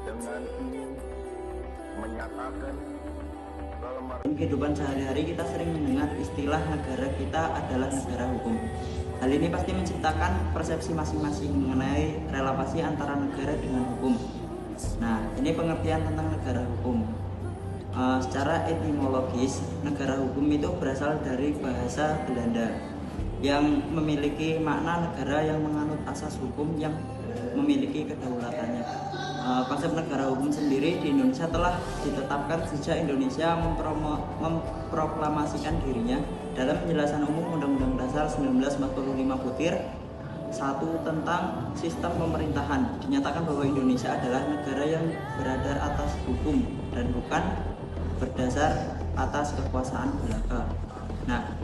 dengan ini menyatakan Dalam kehidupan sehari-hari kita sering mendengar istilah negara kita adalah negara hukum. Hal ini pasti menciptakan persepsi masing-masing mengenai relasi antara negara dengan hukum. Nah, ini pengertian tentang negara hukum. Secara etimologis, negara hukum itu berasal dari bahasa Belanda yang memiliki makna negara yang menganut asas hukum yang memiliki kedaulatannya. Konsep negara hukum sendiri di Indonesia telah ditetapkan sejak Indonesia memproklamasikan dirinya dalam penjelasan umum Undang-Undang Dasar 1945 Butir 1 tentang sistem pemerintahan. Dinyatakan bahwa Indonesia adalah negara yang beradar atas hukum dan bukan berdasar atas kekuasaan belaka. Nah,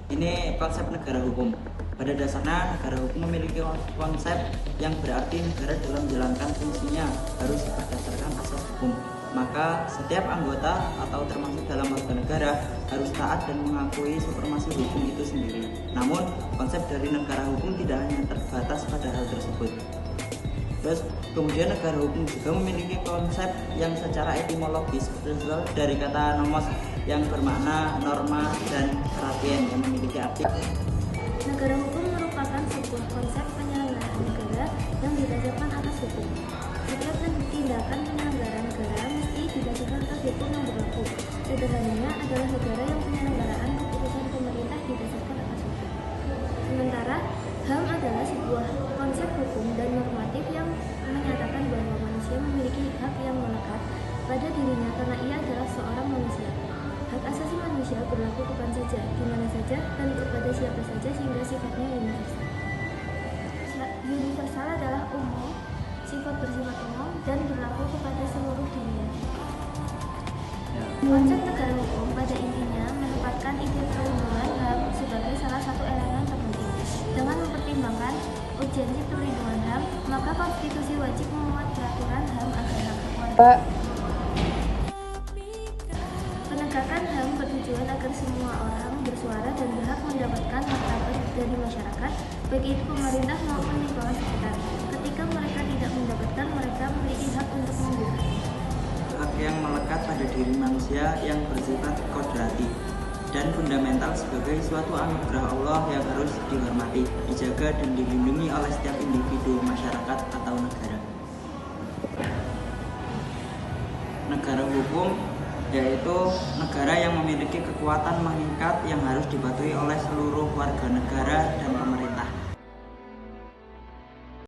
ini konsep negara hukum. Pada dasarnya, negara hukum memiliki konsep yang berarti negara dalam menjalankan fungsinya harus berdasarkan asas hukum. Maka setiap anggota atau termasuk dalam warga negara harus taat dan mengakui supremasi hukum itu sendiri. Namun, konsep dari negara hukum tidak hanya terbatas pada hal tersebut. Terus kemudian negara hukum juga memiliki konsep yang secara etimologis berasal dari kata nomos yang bermakna norma dan perhatian yang memiliki arti. Negara hukum merupakan sebuah konsep penyelenggaraan negara yang didasarkan atas hukum. Setiap tindakan penyelenggaraan negara mesti didasarkan atas hukum yang berlaku. Sederhananya adalah negara yang penyelenggaraan keputusan pemerintah didasarkan atas hukum. Sementara HAM adalah sebuah konsep hukum dan normatif yang menyatakan bahwa manusia memiliki hak yang melekat pada dirinya karena ia adalah seorang manusia. Hak asasi manusia berlaku kapan saja, di mana saja, dan kepada siapa saja sehingga sifatnya universal. Universal adalah umum, sifat bersifat umum, dan berlaku kepada seluruh dunia. Konsep negara hukum pada intinya menempatkan ide perlindungan HAM sebagai salah satu elemen terpenting. Dengan mempertimbangkan urgensi perlindungan HAM, maka konstitusi wajib memuat peraturan HAM agar hak keluarga. Penegakan HAM bertujuan agar semua orang bersuara dan berhak mendapatkan martabat dari masyarakat, baik itu pemerintah maupun lingkungan sekitar. Ketika mereka tidak mendapatkan, mereka memiliki hak untuk menggugat. Hak yang melekat pada diri manusia yang bersifat kodrati dan fundamental sebagai suatu anugerah Allah yang harus dihormati, dijaga, dan dilindungi oleh setiap individu, masyarakat, atau negara. Negara hukum yaitu negara yang memiliki kekuatan mengikat yang harus dipatuhi oleh seluruh warga negara dan pemerintah.